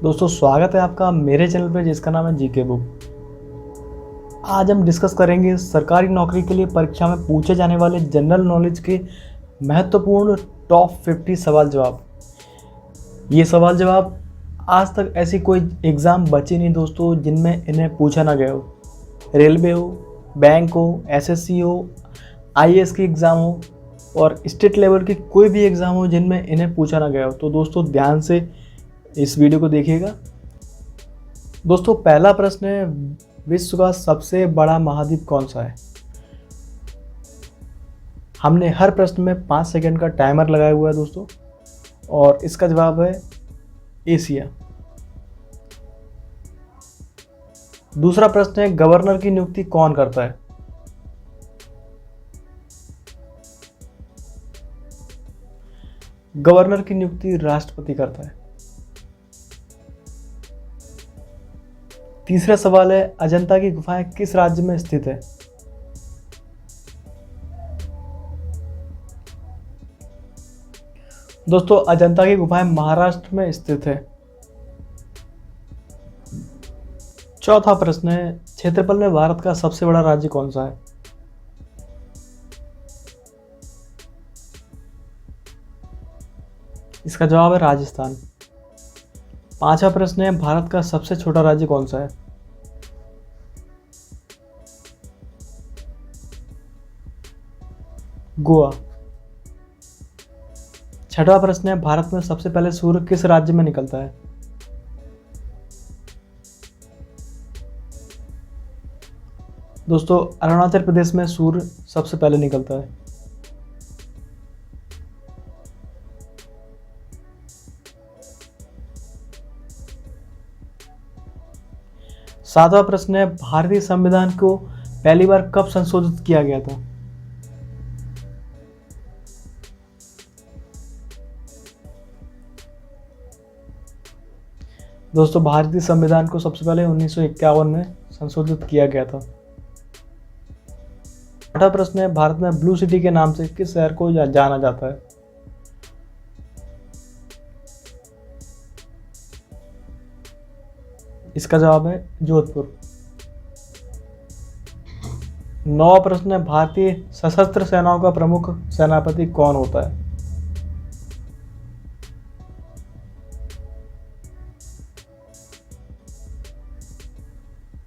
दोस्तों स्वागत है आपका मेरे चैनल पे जिसका नाम है जीके बुक। आज हम डिस्कस करेंगे सरकारी नौकरी के लिए परीक्षा में पूछे जाने वाले जनरल नॉलेज के महत्वपूर्ण टॉप 50 सवाल जवाब। ये सवाल जवाब आज तक ऐसी कोई एग्ज़ाम बची नहीं दोस्तों जिनमें इन्हें पूछा ना गया हो। रेलवे हो, बैंक हो, एसएससी हो, आईएएस की एग्ज़ाम हो और स्टेट लेवल की कोई भी एग्ज़ाम हो जिनमें इन्हें पूछा ना गया हो। तो दोस्तों ध्यान से इस वीडियो को देखिएगा। दोस्तों पहला प्रश्न है, विश्व का सबसे बड़ा महाद्वीप कौन सा है? हमने हर प्रश्न में 5 सेकंड का टाइमर लगाया हुआ है दोस्तों और इसका जवाब है एशिया। दूसरा प्रश्न है, गवर्नर की नियुक्ति कौन करता है? गवर्नर की नियुक्ति राष्ट्रपति करता है। तीसरा सवाल है, अजंता की गुफाएं किस राज्य में स्थित है? दोस्तों अजंता की गुफाएं महाराष्ट्र में स्थित है। चौथा प्रश्न है, क्षेत्रफल में भारत का सबसे बड़ा राज्य कौन सा है? इसका जवाब है राजस्थान। पांचवा प्रश्न है, भारत का सबसे छोटा राज्य कौन सा है? गोवा। छठवां प्रश्न है, भारत में सबसे पहले सूर्य किस राज्य में निकलता है? दोस्तों अरुणाचल प्रदेश में सूर्य सबसे पहले निकलता है। सातवां प्रश्न है, भारतीय संविधान को पहली बार कब संशोधित किया गया था? दोस्तों भारतीय संविधान को सबसे पहले 1951 में संशोधित किया गया था। आठवां प्रश्न है, भारत में ब्लू सिटी के नाम से किस शहर को जाना जाता है? इसका जवाब है जोधपुर। नौवां प्रश्न है, भारतीय सशस्त्र सेनाओं का प्रमुख सेनापति कौन होता है?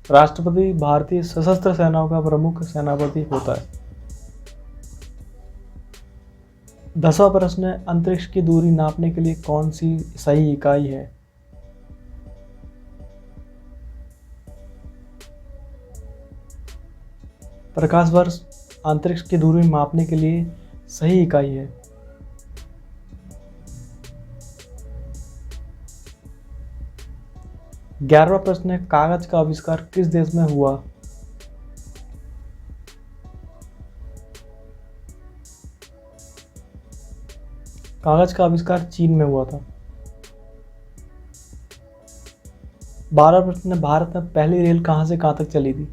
राष्ट्रपति भारतीय सशस्त्र सेनाओं का प्रमुख सेनापति होता है। 10वां प्रश्न है, अंतरिक्ष की दूरी नापने के लिए कौन सी सही इकाई है? प्रकाश वर्ष अंतरिक्ष की दूरी मापने के लिए सही इकाई है। 11वां प्रश्न है, कागज का आविष्कार किस देश में हुआ? कागज का आविष्कार चीन में हुआ था। 12वां प्रश्न है, भारत में पहली रेल कहां से कहां तक चली थी?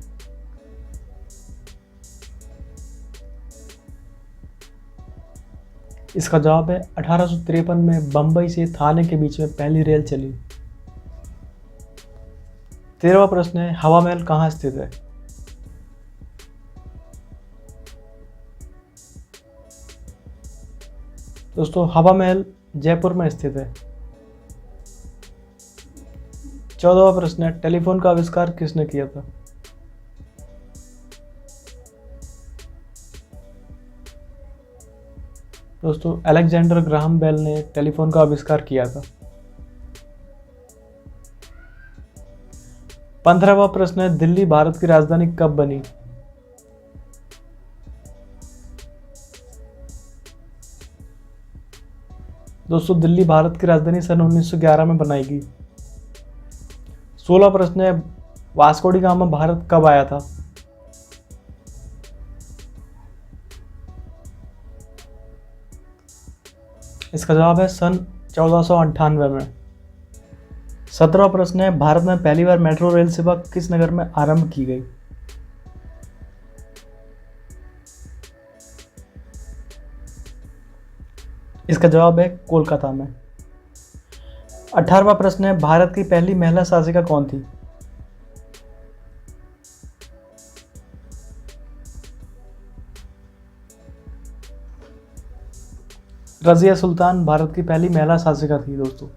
इसका जवाब है 1853 में बंबई से थाने के बीच में पहली रेल चली। 13वां प्रश्न है, हवा महल कहाँ स्थित है? दोस्तों हवा महल जयपुर में स्थित है। 14वां प्रश्न है, टेलीफोन का आविष्कार किसने किया था? दोस्तों अलेक्जेंडर ग्राहम बेल ने टेलीफोन का आविष्कार किया था। 15वां प्रश्न है, दिल्ली भारत की राजधानी कब बनी? दोस्तों दिल्ली भारत की राजधानी सन 1911 में बनाई गई। 16वां प्रश्न है, वास्को डी गामा भारत कब आया था? इसका जवाब है सन 1498 में। 17वां प्रश्न है, भारत में पहली बार मेट्रो रेल सेवा किस नगर में आरंभ की गई? इसका जवाब है कोलकाता में। 18वां प्रश्न है, भारत की पहली महिला शासिका कौन थी? रजिया सुल्तान भारत की पहली महिला शासिका थी दोस्तों।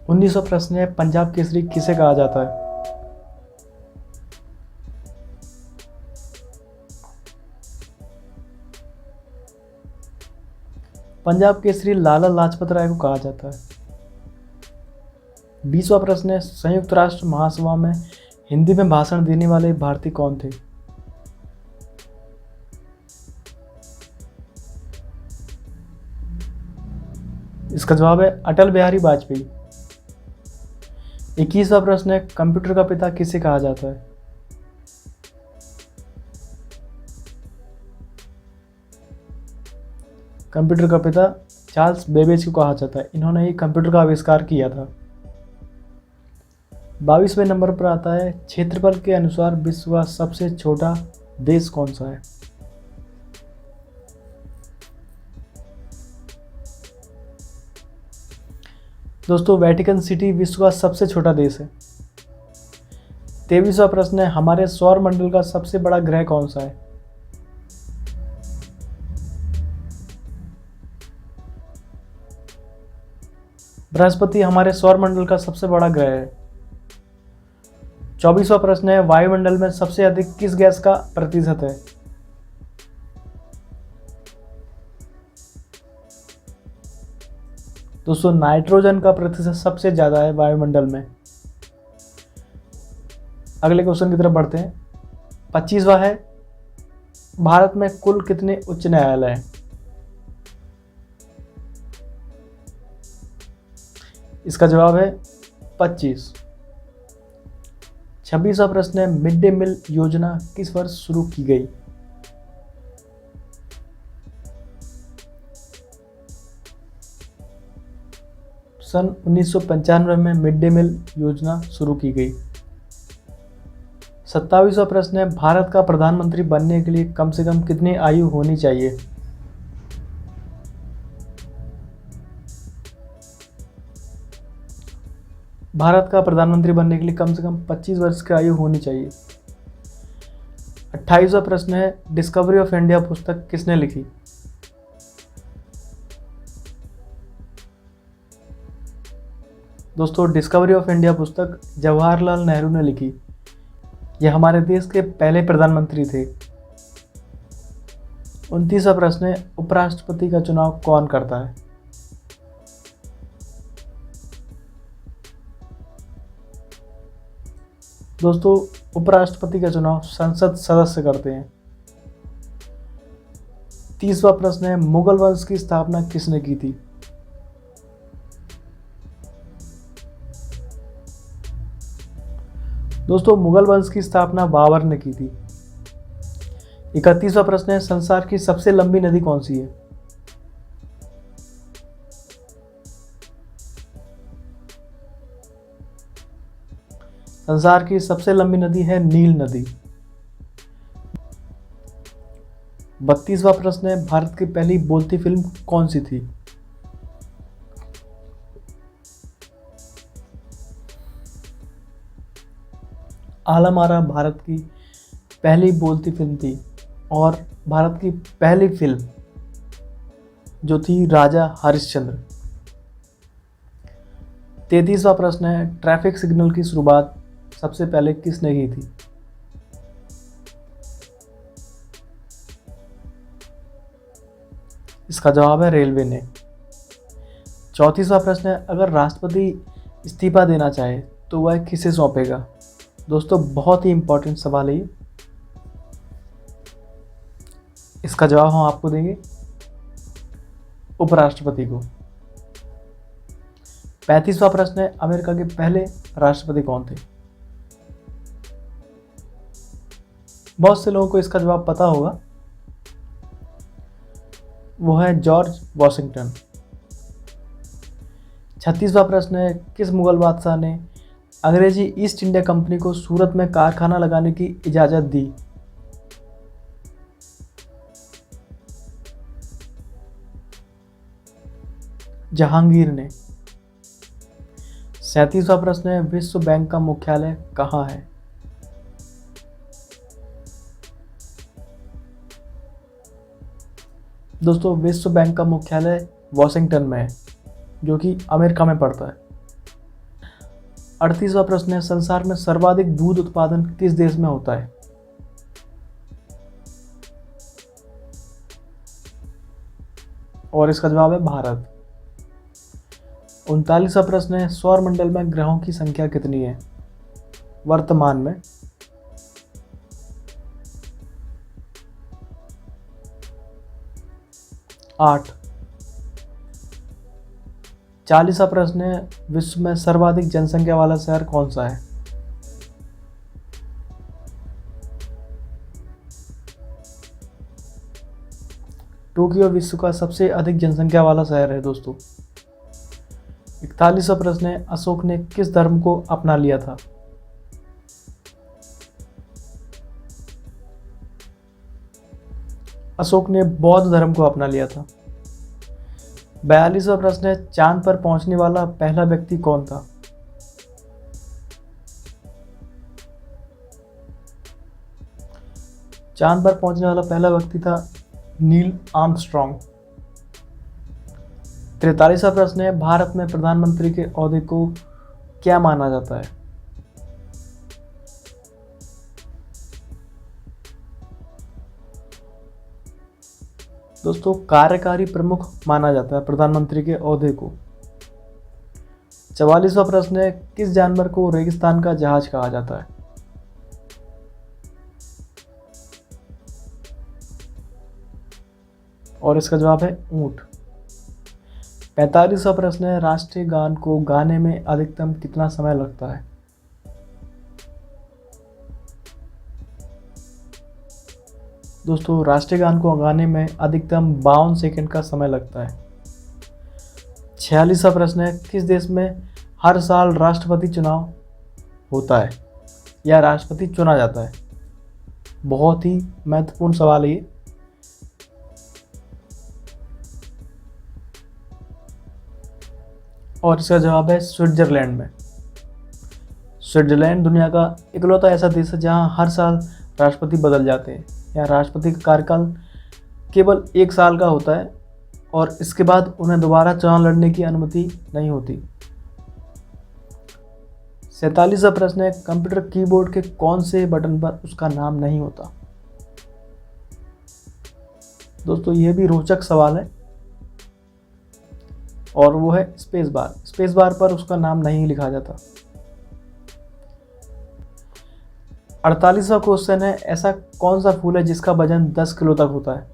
19वां प्रश्न है, पंजाब केसरी किसे कहा जाता है? पंजाब केसरी लाला लाजपत राय को कहा जाता है। 20वां प्रश्न है, संयुक्त राष्ट्र महासभा में हिंदी में भाषण देने वाले भारतीय कौन थे? इसका जवाब है अटल बिहारी वाजपेयी। 21वां प्रश्न है, कंप्यूटर का पिता किसे कहा जाता है? कंप्यूटर का पिता चार्ल्स बेबेज को कहा जाता है। इन्होंने ही कंप्यूटर का आविष्कार किया था। 22वें नंबर पर आता है, क्षेत्रफल के अनुसार विश्व का सबसे छोटा देश कौन सा है? दोस्तों, वेटिकन सिटी विश्व का सबसे छोटा देश है। 23वां प्रश्न है, हमारे सौर मंडल का सबसे बड़ा ग्रह कौन सा है? बृहस्पति हमारे सौर मंडल का सबसे बड़ा ग्रह है। 24वां प्रश्न है, वायुमंडल में सबसे अधिक किस गैस का प्रतिशत है? दोस्तों, नाइट्रोजन का प्रतिशत सबसे ज्यादा है वायुमंडल में। अगले क्वेश्चन की तरफ बढ़ते हैं। 25वां है, भारत में कुल कितने उच्च न्यायालय हैं? इसका जवाब है 25। 26वां प्रश्न है, मिड डे मील योजना किस वर्ष शुरू की गई? सन 1995 में मिड डे मील योजना शुरू की गई। 27वां प्रश्न है, भारत का प्रधानमंत्री बनने के लिए कम से कम कितनी आयु होनी चाहिए? भारत का प्रधानमंत्री बनने के लिए कम से कम 25 वर्ष की आयु होनी चाहिए। 28वां प्रश्न है, डिस्कवरी ऑफ इंडिया पुस्तक किसने लिखी? दोस्तों, डिस्कवरी ऑफ इंडिया पुस्तक जवाहरलाल नेहरू ने लिखी। यह हमारे देश के पहले प्रधानमंत्री थे। 29वां प्रश्न है, उपराष्ट्रपति का चुनाव कौन करता है? दोस्तों, उपराष्ट्रपति का चुनाव संसद सदस्य करते हैं। 30वां प्रश्न है, मुगल वंश की स्थापना किसने की थी? दोस्तों, मुगल वंश की स्थापना बाबर ने की थी। 31वां प्रश्न है, संसार की सबसे लंबी नदी कौन सी है? संसार की सबसे लंबी नदी है नील नदी। 32वां प्रश्न है, भारत की पहली बोलती फिल्म कौन सी थी? आलम आरा भारत की पहली बोलती फिल्म थी और भारत की पहली फिल्म जो थी राजा हरिश्चंद्र। 33वां प्रश्न है, ट्रैफिक सिग्नल की शुरुआत सबसे पहले किसने की थी? इसका जवाब है रेलवे ने। 34वां प्रश्न है, अगर राष्ट्रपति इस्तीफा देना चाहे तो वह किसे सौंपेगा? दोस्तों, बहुत ही इंपॉर्टेंट सवाल है ये। इसका जवाब हम आपको देंगे, उपराष्ट्रपति को। 35वां प्रश्न है, अमेरिका के पहले राष्ट्रपति कौन थे? बहुत से लोगों को इसका जवाब पता होगा, वो है जॉर्ज वॉशिंगटन। 36वां प्रश्न है, किस मुगल बादशाह ने अंग्रेजी ईस्ट इंडिया कंपनी को सूरत में कारखाना लगाने की इजाजत दी? जहांगीर ने। 37वां प्रश्न है, विश्व बैंक का मुख्यालय कहाँ है? दोस्तों, विश्व बैंक का मुख्यालय वॉशिंगटन में है, जो कि अमेरिका में पड़ता है। 38वां प्रश्न है, संसार में सर्वाधिक दूध उत्पादन किस देश में होता है? और इसका जवाब है भारत। 39वां प्रश्न है, सौर मंडल में ग्रहों की संख्या कितनी है वर्तमान में? आठ। 40वां प्रश्न है, विश्व में सर्वाधिक जनसंख्या वाला शहर कौन सा है? टोक्यो विश्व का सबसे अधिक जनसंख्या वाला शहर है दोस्तों। 41वां प्रश्न है, अशोक ने किस धर्म को अपना लिया था? अशोक ने बौद्ध धर्म को अपना लिया था। 42वां प्रश्न है, चांद पर पहुंचने वाला पहला व्यक्ति कौन था? चांद पर पहुंचने वाला पहला व्यक्ति था नील आर्मस्ट्रॉन्ग। 43वां प्रश्न है, भारत में प्रधानमंत्री के ओहदे को क्या माना जाता है? दोस्तों, कार्यकारी प्रमुख माना जाता है प्रधानमंत्री के ओहदे को। 44वां प्रश्न है, किस जानवर को रेगिस्तान का जहाज कहा जाता है? और इसका जवाब है ऊंट। 45वां प्रश्न है, राष्ट्रीय गान को गाने में अधिकतम कितना समय लगता है? दोस्तों, राष्ट्रीय गान को गाने में अधिकतम 52 सेकंड का समय लगता है। 46वां प्रश्न है, किस देश में हर साल राष्ट्रपति चुनाव होता है या राष्ट्रपति चुना जाता है? बहुत ही महत्वपूर्ण सवाल है ये। और इसका जवाब है स्विट्जरलैंड में। स्विट्जरलैंड दुनिया का इकलौता ऐसा देश है जहां हर साल राष्ट्रपति बदल जाते हैं, या राष्ट्रपति का कार्यकाल केवल 1 साल का होता है और इसके बाद उन्हें दोबारा चुनाव लड़ने की अनुमति नहीं होती। 47वां प्रश्न है, कंप्यूटर कीबोर्ड के कौन से बटन पर उसका नाम नहीं होता? दोस्तों, यह भी रोचक सवाल है और वो है स्पेस बार। स्पेस बार पर उसका नाम नहीं लिखा जाता। 48वां क्वेश्चन है, ऐसा कौन सा फूल है जिसका वजन 10 किलो तक होता है?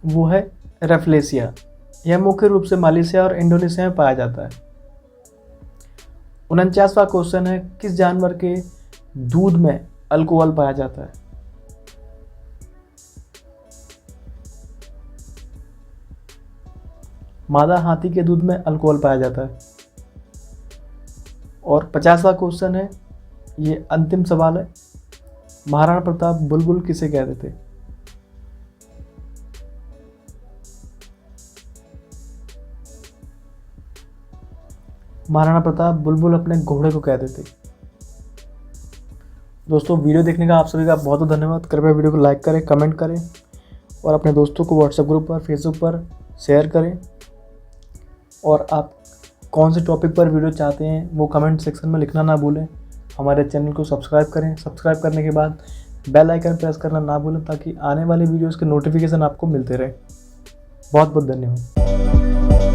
वो है रेफ्लेसिया। यह मुख्य रूप से मलेशिया और इंडोनेशिया में पाया जाता है। 49वां क्वेश्चन है, किस जानवर के दूध में अल्कोहल पाया जाता है? मादा हाथी के दूध में अल्कोहल पाया जाता है। और 50वां क्वेश्चन है, ये अंतिम सवाल है, महाराणा प्रताप बुलबुल किसे कहते थे? महाराणा प्रताप बुलबुल अपने घोड़े को कहते थे। दोस्तों, वीडियो देखने का आप सभी का बहुत बहुत धन्यवाद। कृपया वीडियो को लाइक करें, कमेंट करें और अपने दोस्तों को व्हाट्सएप ग्रुप पर, फेसबुक पर शेयर करें। और आप कौन से टॉपिक पर वीडियो चाहते हैं वो कमेंट सेक्शन में लिखना ना भूलें। हमारे चैनल को सब्सक्राइब करें। सब्सक्राइब करने के बाद बेल आइकन प्रेस करना ना भूलें ताकि आने वाले वीडियोस के नोटिफिकेशन आपको मिलते रहे। बहुत बहुत धन्यवाद।